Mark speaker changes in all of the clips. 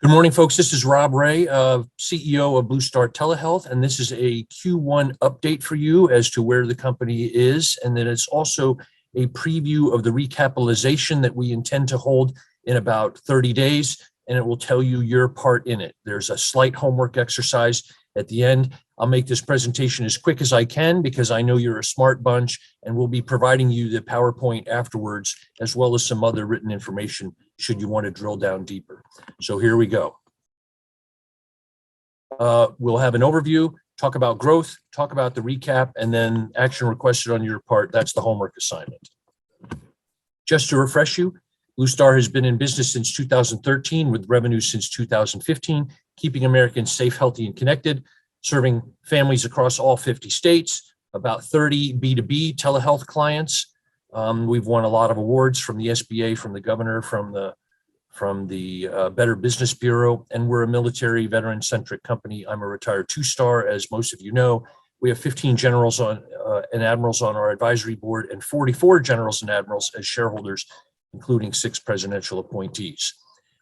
Speaker 1: Good morning, folks. This is Rob Ray, CEO of BlueStar Telehealth, and this is a Q1 update for you as to where the company is, and then it's also a preview of the recapitalization that we intend to hold in about 30 days, and it will tell you your part in it. There's a slight homework exercise at the end. I'll make this presentation as quick as I can because I know you're a smart bunch, and we'll be providing you the PowerPoint afterwards, as well as some other written information should you want to drill down deeper. So here we go. We'll have an overview, talk about growth, talk about the recap, and then action requested on your part. That's the homework assignment. Just to refresh you, BlueStar has been in business since 2013 with revenue since 2015, keeping Americans safe, healthy, and connected, serving families across all 50 states, about 30 B2B telehealth clients. We've won a lot of awards from the SBA, from the governor, from the Better Business Bureau, and we're a military veteran-centric company. I'm a retired two-star, as most of you know. We have 15 generals and admirals on our advisory board and 44 generals and admirals as shareholders, including 6 presidential appointees.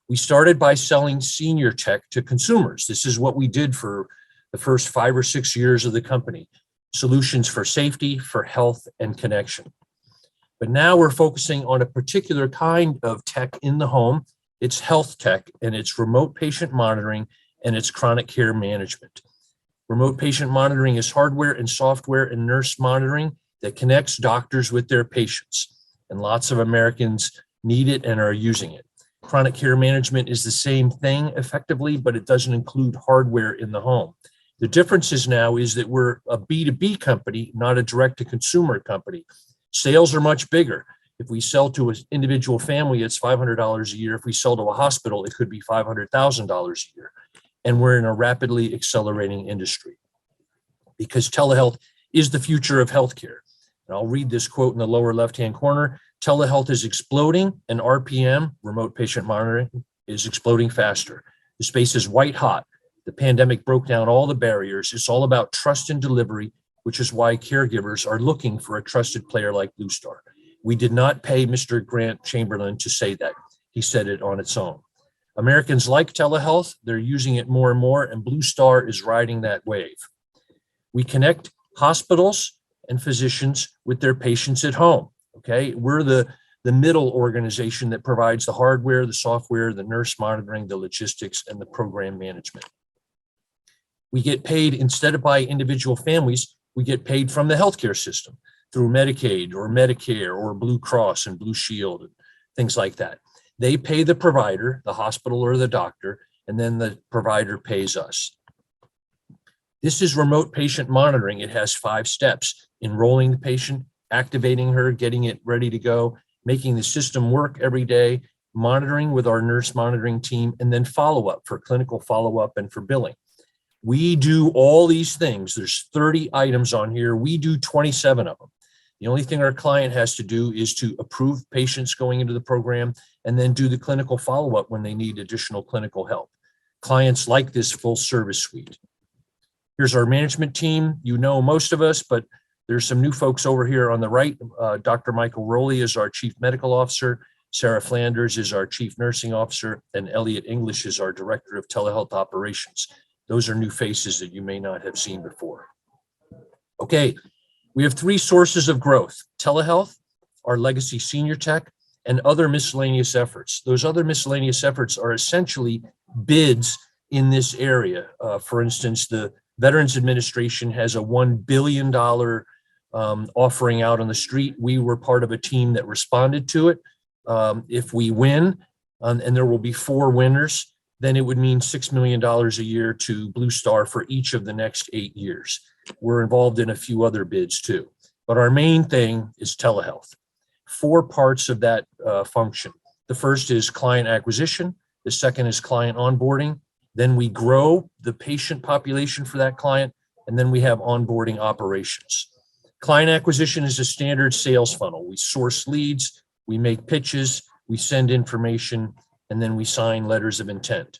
Speaker 1: We started by selling senior tech to consumers. This is what we did for the first 5 or 6 years of the company. Solutions for safety, for health, and connection. But now we're focusing on a particular kind of tech in the home. It's health tech, and it's remote patient monitoring, and it's chronic care management. Remote patient monitoring is hardware and software and nurse monitoring that connects doctors with their patients. And lots of Americans need it and are using it. Chronic care management is the same thing effectively, but it doesn't include hardware in the home. The difference is now is that we're a B2B company, not a direct-to-consumer company. Sales are much bigger. If we sell to an individual family, it's $500 a year. If we sell to a hospital, it could be $500,000 a year. And we're in a rapidly accelerating industry because telehealth is the future of healthcare. And I'll read this quote in the lower left-hand corner. Telehealth is exploding, and RPM, remote patient monitoring, is exploding faster. The space is white hot. The pandemic broke down all the barriers. It's all about trust and delivery, which is why caregivers are looking for a trusted player like BlueStar. We did not pay Mr. Grant Chamberlain to say that. He said it on its own. Americans like telehealth. They're using it more and more, and BlueStar is riding that wave. We connect hospitals and physicians with their patients at home, okay? We're the middle organization that provides the hardware, the software, the nurse monitoring, the logistics, and the program management. We get paid, instead of by individual families, we get paid from the healthcare system through Medicaid or Medicare or Blue Cross and Blue Shield and things like that. They pay the provider, the hospital or the doctor, and then the provider pays us. This is remote patient monitoring. It has 5 steps: enrolling the patient, activating her, getting it ready to go, making the system work every day, monitoring with our nurse monitoring team, and then follow-up for clinical follow-up and for billing. We do all these things. There's 30 items on here. We do 27 of them. The only thing our client has to do is to approve patients going into the program and then do the clinical follow-up when they need additional clinical help. Clients like this full service suite. Here's our management team. You know most of us, but there's some new folks over here on the right. Dr. Michael Rowley is our Chief Medical Officer. Sarah Flanders is our Chief Nursing Officer, and Elliot English is our Director of Telehealth Operations. Those are new faces that you may not have seen before. Okay, we have 3 sources of growth: telehealth, our legacy senior tech, and other miscellaneous efforts. Those other miscellaneous efforts are essentially bids in this area. For instance, the Veterans Administration has a $1 billion offering out on the street. We were part of a team that responded to it. If we win, and there will be 4 winners, then it would mean $6 million a year to BlueStar for each of the next 8 years. We're involved in a few other bids too, but our main thing is telehealth. 4 parts of that function. The first is client acquisition. The second is client onboarding. Then we grow the patient population for that client, and then we have onboarding operations. Client acquisition is a standard sales funnel. We source leads, we make pitches, we send information, and then we sign letters of intent.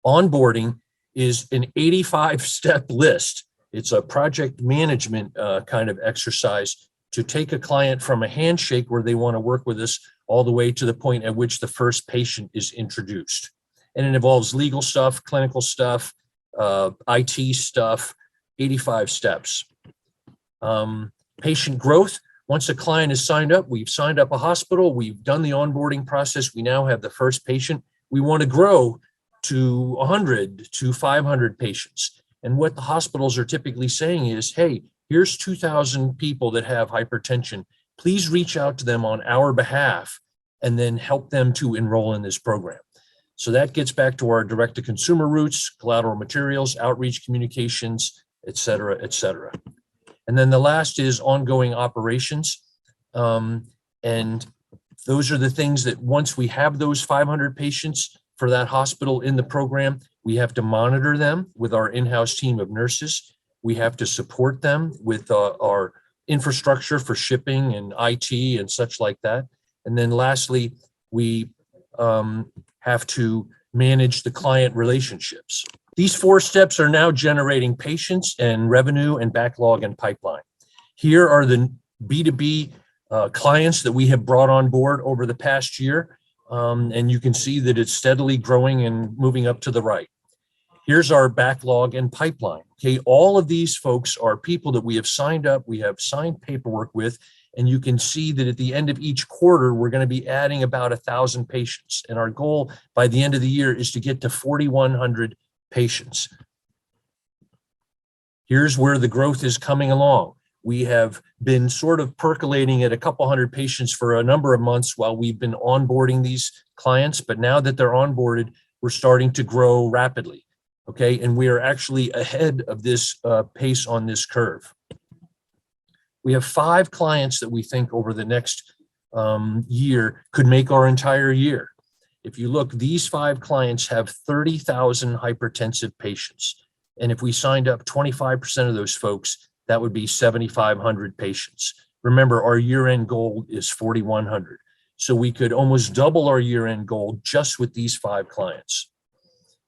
Speaker 1: Onboarding is an 85-step list. It's a project management kind of exercise to take a client from a handshake where they want to work with us all the way to the point at which the first patient is introduced. and it involves legal stuff, clinical stuff, IT stuff, 85 steps. Patient growth. Once a client is signed up, we've signed up a hospital, we've done the onboarding process, we now have the first patient. We want to grow to 100 to 500 patients. And what the hospitals are typically saying is, hey, here's 2,000 people that have hypertension. Please reach out to them on our behalf and then help them to enroll in this program. So that gets back to our direct-to-consumer roots, collateral materials, outreach communications, et cetera, et cetera. And then the last is ongoing operations. And those are the things that once we have those 500 patients for that hospital in the program, we have to monitor them with our in-house team of nurses. We have to support them with our infrastructure for shipping and IT and such like that. And then lastly, we have to manage the client relationships. These 4 steps are now generating patients and revenue and backlog and pipeline. Here are the B2B clients that we have brought on board over the past year. And you can see that it's steadily growing and moving up to the right. Here's our backlog and pipeline. Okay, all of these folks are people that we have signed up, we have signed paperwork with, and you can see that at the end of each quarter, we're going to be adding about 1,000 patients. And our goal by the end of the year is to get to 4,100 patients. Here's where the growth is coming along. We have been sort of percolating at a couple hundred patients for a number of months while we've been onboarding these clients, but now that they're onboarded, we're starting to grow rapidly. Okay, and we are actually ahead of this pace on this curve. We have 5 clients that we think over the next year could make our entire year. If you look, these 5 clients have 30,000 hypertensive patients. And if we signed up 25% of those folks, that would be 7,500 patients. Remember, our year-end goal is 4,100. So we could almost double our year-end goal just with these 5 clients.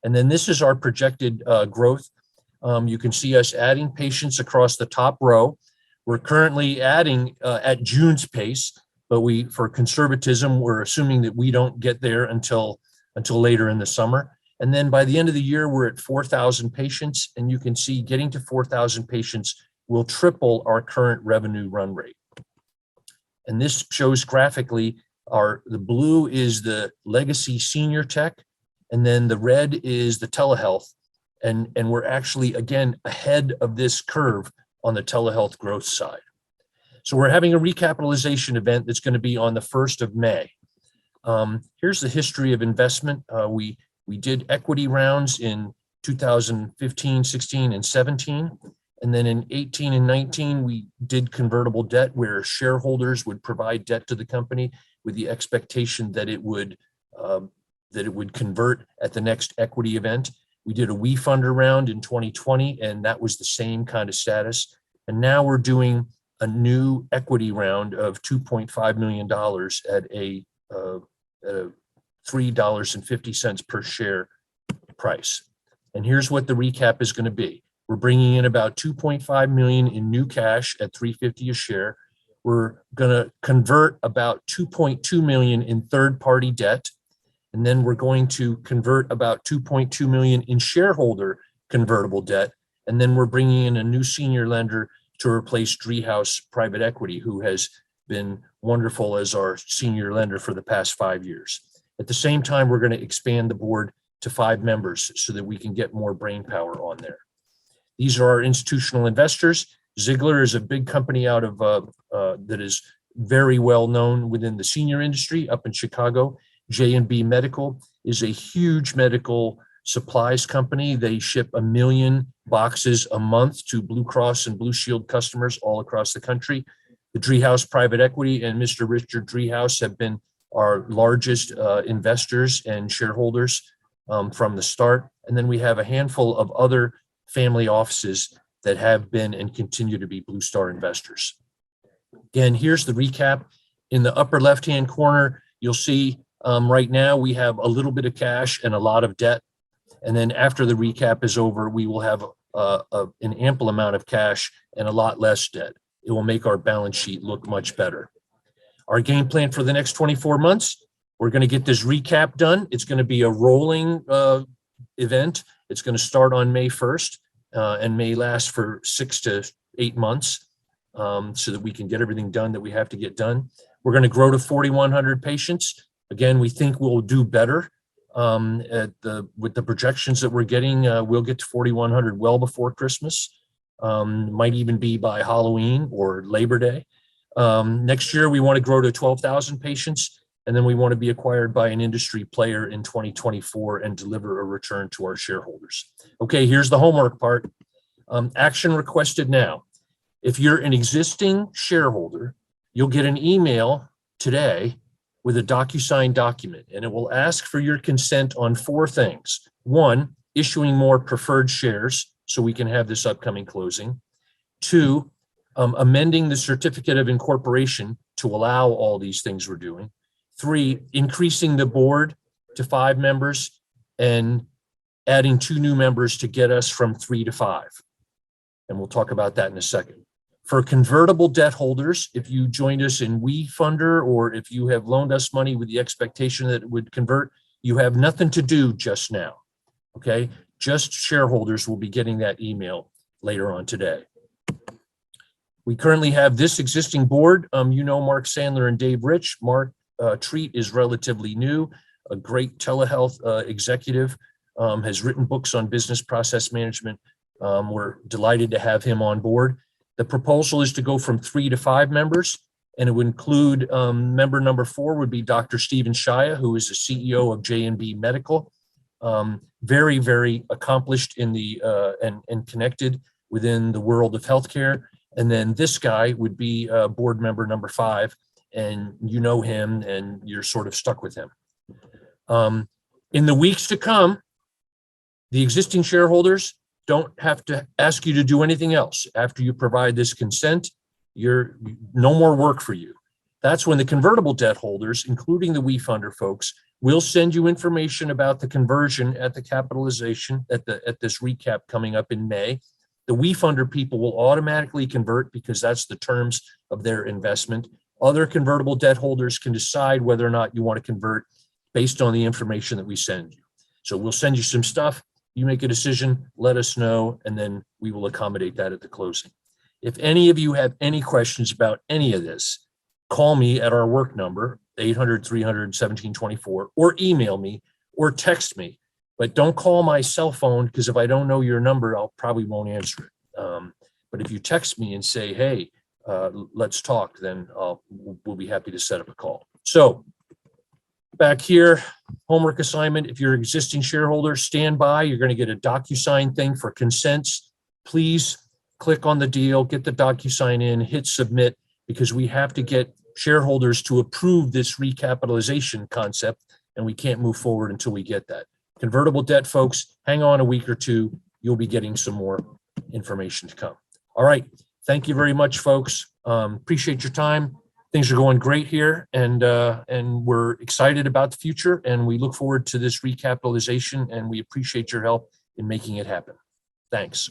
Speaker 1: And then this is our projected growth. You can see us adding patients across the top row. We're currently adding at June's pace, but for conservatism, we're assuming that we don't get there until later in the summer. And then by the end of the year, we're at 4,000 patients, and you can see getting to 4,000 patients will triple our current revenue run rate. And this shows graphically the blue is the legacy senior tech, and then the red is the telehealth. And we're actually, again, ahead of this curve on the telehealth growth side. So we're having a recapitalization event that's going to be on the 1st of May. Here's the history of investment. We did equity rounds in 2015, 16, and 17. And then in 18 and 19, we did convertible debt where shareholders would provide debt to the company with the expectation that it would convert at the next equity event. We did a WeFunder round in 2020, and that was the same kind of status. And now we're doing a new equity round of $2.5 million at a $3.50 per share price. And here's what the recap is going to be. We're bringing in about 2.5 million in new cash at $3.50 a share. We're going to convert about 2.2 million in third-party debt. And then we're going to convert about 2.2 million in shareholder convertible debt. And then we're bringing in a new senior lender to replace Driehaus Private Equity, who has been wonderful as our senior lender for the past 5 years. At the same time, we're going to expand the board to 5 members so that we can get more brain power on there. These are our institutional investors. Ziegler is a big company out of that is very well known within the senior industry up in Chicago. J&B Medical is a huge medical supplies company. They ship 1 million boxes a month to Blue Cross and Blue Shield customers all across the country. The Driehaus Private Equity and Mr. Richard Driehaus have been our largest investors and shareholders from the start. And then we have a handful of other family offices that have been and continue to be BlueStar investors. Again, here's the recap. In the upper left-hand corner, you'll see right now we have a little bit of cash and a lot of debt. And then after the recap is over, we will have an ample amount of cash and a lot less debt. It will make our balance sheet look much better. Our game plan for the next 24 months, We're going to get this recap done. It's going to be a rolling event. It's going to start on May 1st and may last for 6 to 8 months so that we can get everything done that we have to get done. We're going to grow to 4,100 patients. Again, we think we'll do better with the projections that we're getting. We'll get to 4,100 well before Christmas. Might even be by Halloween or Labor Day. Next year, we want to grow to 12,000 patients, and then we want to be acquired by an industry player in 2024 and deliver a return to our shareholders. Okay, here's the homework part. Action requested now. If you're an existing shareholder, you'll get an email today with a DocuSign document, and it will ask for your consent on 4 things. 1, issuing more preferred shares so we can have this upcoming closing. 2, amending the certificate of incorporation to allow all these things we're doing. 3, increasing the board to 5 members and adding 2 new members to get us from 3 to 5. And we'll talk about that in a second. For convertible debt holders, if you joined us in WeFunder or if you have loaned us money with the expectation that it would convert, you have nothing to do just now, okay? Just shareholders will be getting that email later on today. We currently have this existing board. You know Mark Sandler and Dave Rich. Mark Treat is relatively new, a great telehealth executive, has written books on business process management. We're delighted to have him on board. The proposal is to go from 3 to 5 members, and it would include member number 4 would be Dr. Stephen Shia, who is the CEO of J&B Medical. Very, very accomplished in the and connected within the world of healthcare. And then this guy would be board member number 5, and you know him and you're sort of stuck with him. In the weeks to come, the existing shareholders don't have to ask you to do anything else. After you provide this consent, you're no more work for you. That's when the convertible debt holders, including the WeFunder folks, will send you information about the conversion at the capitalization at this recap coming up in May. The WeFunder people will automatically convert because that's the terms of their investment. Other convertible debt holders can decide whether or not you want to convert based on the information that we send you. So we'll send you some stuff. You make a decision, let us know, and then we will accommodate that at the closing. If any of you have any questions about any of this, call me at our work number, 800-300-1724, or email me or text me. But don't call my cell phone, because if I don't know your number, I'll probably won't answer it. But if you text me and say, hey, let's talk, then we'll be happy to set up a call. So back here, homework assignment. If you're an existing shareholder, stand by. You're going to get a DocuSign thing for consents. Please click on the deal, get the DocuSign in, hit submit, because we have to get shareholders to approve this recapitalization concept, and we can't move forward until we get that. Convertible debt folks, hang on a week or 2. You'll be getting some more information to come. All right. Thank you very much, folks. Appreciate your time. Things are going great here, and we're excited about the future, and we look forward to this recapitalization, and we appreciate your help in making it happen. Thanks.